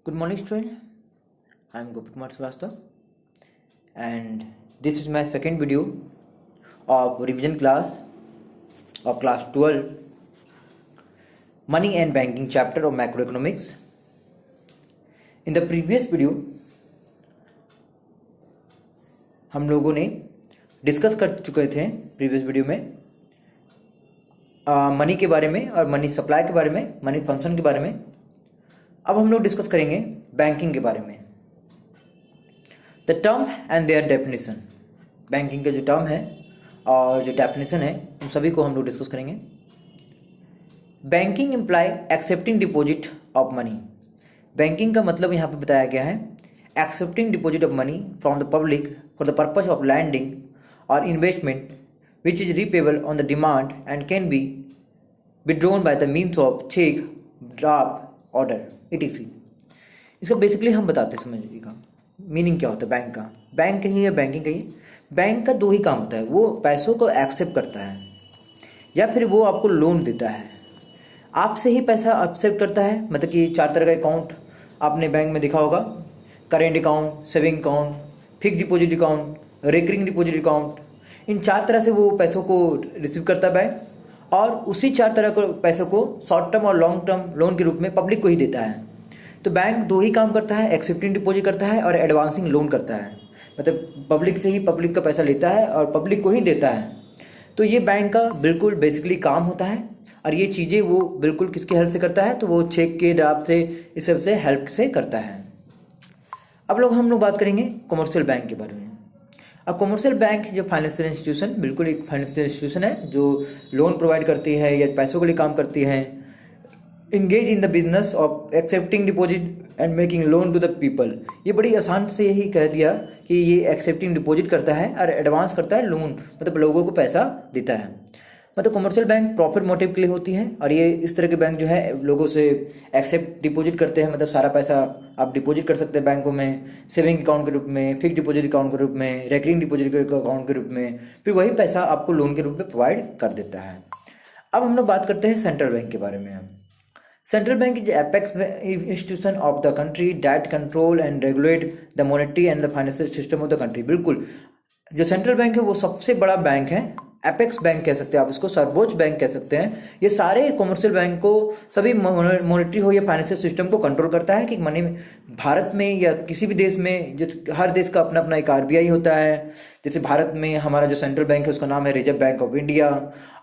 Good morning, student. I am Gopi Kumar Srivastava, and this is my second video of revision class of class 12, Money and Banking chapter of Macroeconomics. In the previous video, हम लोगों ने discuss कर चुके थे previous video में money के बारे में और मनी सप्लाई के बारे में, मनी फंक्शन के बारे में। अब हम लोग डिस्कस करेंगे बैंकिंग के बारे में, the term and their definition. Banking का जो टर्म है और जो डेफिनेशन है उन सभी को हम लोग डिस्कस करेंगे। Banking employee accepting deposit of money. Banking का मतलब यहाँ पे बताया गया है accepting deposit of money from the public for the purpose of lending और investment which is repayable on the demand and can be withdrawn by the means of cheque, draft, order etc। इसका basically हम बताते हैं, समझिएगा meaning क्या होता है bank का। बैंक कहिए या बैंकिंग कहिए, बैंक का दो ही काम होता है, वो पैसों को एक्सेप्ट करता है या फिर वो आपको लोन देता है। आपसे ही पैसा एक्सेप्ट करता है, मतलब कि चार तरह का अकाउंट आपने बैंक में देखा होगा, current account, saving account, fix deposit account, recurring deposit account. इन चार तरह से वो पैसों को रिसीव करता है बैंक, और उसी चार तरह के पैसों को शॉर्ट टर्म और लॉन्ग टर्म लोन के रूप में पब्लिक को ही देता है। तो बैंक दो ही काम करता है, एक्सेप्टिंग डिपॉजिट करता है और एडवांसिंग लोन करता है। मतलब पब्लिक से ही पब्लिक का पैसा लेता है और पब्लिक को ही देता है। तो ये बैंक का बिल्कुल बेसिकली काम होता है, और ये चीज़ें वो बिल्कुल किसकी हेल्प से करता है, तो वो चेक के ड्राफ्ट से, इस सब से हेल्प से करता है। अब हम लोग बात करेंगे कमर्शियल बैंक के बारे में। अब कमर्शियल बैंक जो फाइनेंशियल इंस्टीट्यूशन, बिल्कुल एक फाइनेंशियल इंस्टीट्यूशन है जो लोन प्रोवाइड करती है या पैसों के लिए काम करती है। Engage in the business of accepting deposit and making loan to the people. ये बड़ी आसान से ही कह दिया कि ये एक्सेप्टिंग डिपॉजिट करता है और एडवांस करता है लोन, मतलब लोगों को पैसा देता है। मतलब कमर्शियल बैंक प्रॉफिट मोटिव के लिए होती है, और ये इस तरह के बैंक जो है लोगों से एक्सेप्ट डिपॉजिट करते हैं। मतलब सारा पैसा आप डिपॉजिट कर सकते हैं बैंकों में, सेविंग अकाउंट के रूप में, फिक्स डिपॉजिट अकाउंट के रूप में, रेकरिंग डिपॉजिट अकाउंट के रूप में, फिर वही पैसा आपको लोन के रूप में प्रोवाइड कर देता है। अब हम लोग बात करते हैं सेंट्रल बैंक के बारे में। Central bank is apex institution of the country that control and regulate the monetary and the financial system of the country. बिल्कुल जो सेंट्रल बैंक है वो सबसे बड़ा बैंक है, एपेक्स बैंक कह सकते हैं आप इसको, सर्वोच्च बैंक कह सकते हैं। ये सारे कमर्शियल बैंक को, सभी मॉनेटरी हो या फाइनेंशियल सिस्टम को कंट्रोल करता है कि मनी भारत में या किसी भी देश में, जो हर देश का अपना अपना एक आरबीआई होता है। जैसे भारत में हमारा जो सेंट्रल बैंक है उसका नाम है रिजर्व बैंक ऑफ इंडिया,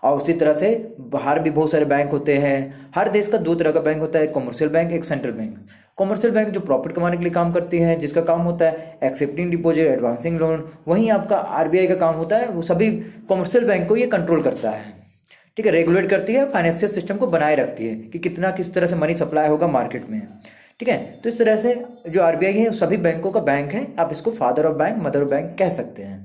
और उसी तरह से बाहर भी बहुत सारे बैंक होते हैं। हर देश का दो तरह का बैंक होता है, एक कमर्शियल बैंक, एक सेंट्रल बैंक। कमर्शियल बैंक जो प्रॉफिट कमाने के लिए काम करती है, जिसका काम होता है एक्सेप्टिंग डिपॉजिट, एडवांसिंग लोन, वहीं आपका आरबीआई का काम होता है, वो सभी कमर्शियल बैंक को ये कंट्रोल करता है। ठीक है, रेगुलेट करती है, फाइनेंशियल सिस्टम को बनाए रखती है कि कितना किस तरह से मनी सप्लाई होगा मार्केट में। ठीक है, तो इस तरह से जो आरबीआई है सभी बैंकों का बैंक है, आप इसको father of bank, mother of bank कह सकते हैं।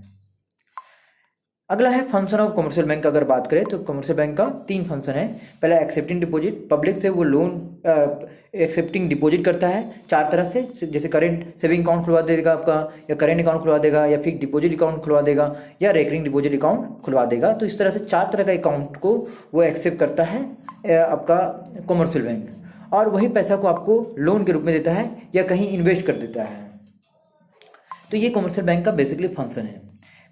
अगला है फंक्शन ऑफ कमर्शियल बैंक। अगर बात करें तो कमर्शियल बैंक का तीन फंक्शन है। पहला एक्सेप्टिंग डिपॉजिट, पब्लिक से वो लोन एक्सेप्टिंग डिपॉजिट करता है चार तरह से, जैसे करेंट सेविंग अकाउंट खुलवा देगा आपका, या करेंट अकाउंट खुलवा देगा, या फिक्स डिपॉजिट अकाउंट खुलवा देगा, या रेकरिंग डिपॉजिट अकाउंट खुलवा देगा। तो इस तरह से चार तरह का अकाउंट को वो एक्सेप्ट करता है आपका कमर्शियल बैंक, और वही पैसा को आपको लोन के रूप में देता है या कहीं इन्वेस्ट कर देता है। तो ये कमर्शियल बैंक का बेसिकली फंक्शन है।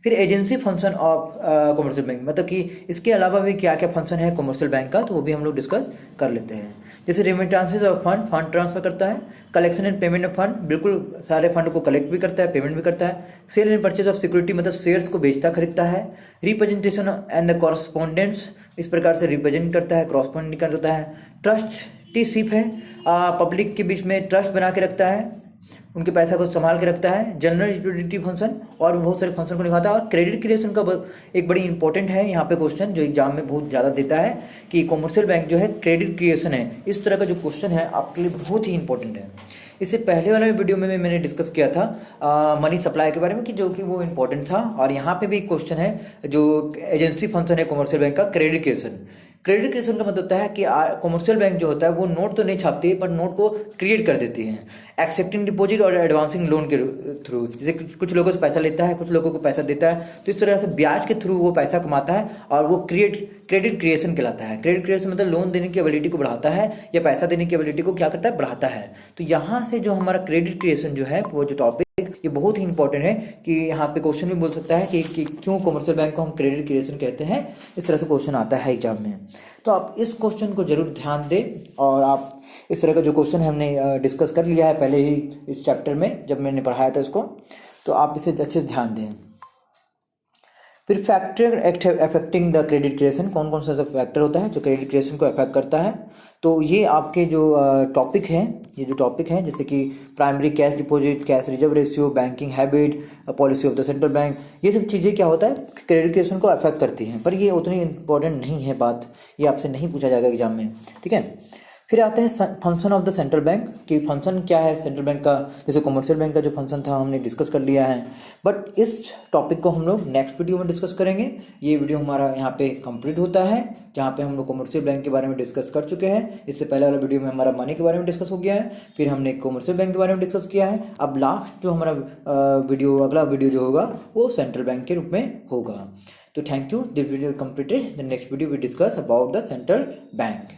फिर agency function of commercial bank, मतलब कि इसके अलावा भी क्या क्या फंक्शन है कमर्शियल बैंक का, तो वो भी हम लोग डिस्कस कर लेते हैं। जैसे remittances of fund, fund transfer करता है। Collection and payment of fund, बिल्कुल सारे फंड को कलेक्ट भी करता है, पेमेंट भी करता है। Sale and purchase of security, मतलब शेयर्स को बेचता खरीदता है। रिप्रेजेंटेशन एंड द कॉरस्पॉन्डेंस, इस प्रकार से रिप्रेजेंट करता है, कॉरस्पॉन्डिंग करता है। ट्रस्टीशिप है, पब्लिक के बीच में ट्रस्ट बना के रखता है, उनके पैसा को संभाल के रखता है। जनरल यूटिलिटी फंक्शन और बहुत सारे फंक्शन को निभाता है। और क्रेडिट क्रिएशन का एक बड़ी इंपॉर्टेंट है यहाँ पे क्वेश्चन, जो एग्जाम में बहुत ज़्यादा देता है कि कमर्शियल बैंक जो है क्रेडिट क्रिएशन है। इस तरह का जो क्वेश्चन है आपके लिए बहुत ही इंपॉर्टेंट है। इससे पहले वाले वीडियो में मैंने डिस्कस किया था मनी सप्लाई के बारे में, कि जो कि वो इंपॉर्टेंट था। और यहाँ पे भी एक क्वेश्चन है जो एजेंसी फंक्शन है कमर्शियल बैंक का, क्रेडिट क्रिएशन। क्रेडिट क्रिएशन का मतलब होता है कि कॉमर्शियल बैंक जो होता है वो नोट तो नहीं छापती है पर नोट को क्रिएट कर देती है एक्सेप्टिंग डिपॉजिट और एडवांसिंग लोन के थ्रू। जैसे कुछ लोगों से पैसा लेता है, कुछ लोगों को पैसा देता है, तो इस तरह से ब्याज के थ्रू वो पैसा कमाता है और वो क्रेडिट क्रिएशन कहलाता है। क्रेडिट क्रिएशन मतलब लोन देने की एबिलिटी को बढ़ाता है या पैसा देने की एबिलिटी को क्या करता है, बढ़ाता है। तो यहाँ से जो हमारा क्रेडिट क्रिएशन जो है वो जो टॉपिक ये बहुत ही इंपॉर्टेंट है कि यहाँ पे क्वेश्चन भी बोल सकता है कि क्यों कमर्शियल बैंक को हम क्रेडिट क्रिएशन कहते हैं। इस तरह से क्वेश्चन आता है एग्जाम में, तो आप इस क्वेश्चन को जरूर ध्यान दें। और आप इस तरह का जो क्वेश्चन हमने डिस्कस कर लिया है पहले ही इस चैप्टर में जब मैंने पढ़ाया था इसको, तो आप इसे अच्छे से ध्यान दें। फिर factor affecting the credit creation, कौन कौन सा फैक्टर होता है जो क्रेडिट क्रिएशन को अफेक्ट करता है। तो ये आपके जो टॉपिक हैं, ये जो टॉपिक हैं जैसे कि primary cash deposit, cash reserve ratio, banking habit, policy of the central bank, ये सब चीज़ें क्या होता है क्रेडिट क्रिएशन को अफेक्ट करती हैं। पर ये उतनी इंपॉर्टेंट नहीं है बात, ये आपसे नहीं पूछा जाएगा एग्जाम में, ठीक है। फिर आते हैं function of the central bank, कि फंक्शन क्या है सेंट्रल बैंक का। जैसे कमर्शियल बैंक का जो फंक्शन था हमने डिस्कस कर लिया है, बट इस टॉपिक को हम लोग नेक्स्ट वीडियो में डिस्कस करेंगे। ये वीडियो हमारा यहाँ पे कंप्लीट होता है, जहाँ पे हम लोग कमर्शियल बैंक के बारे में डिस्कस कर चुके हैं। इससे पहले वाला वीडियो में हमारा मनी के बारे में डिस्कस हो गया है, फिर हमने कमर्शियल बैंक के बारे में डिस्कस किया है। अब लास्ट जो हमारा अगला वीडियो जो होगा वो सेंट्रल बैंक के रूप में होगा। तो thank you, this video completed. The next video we discuss about the central bank.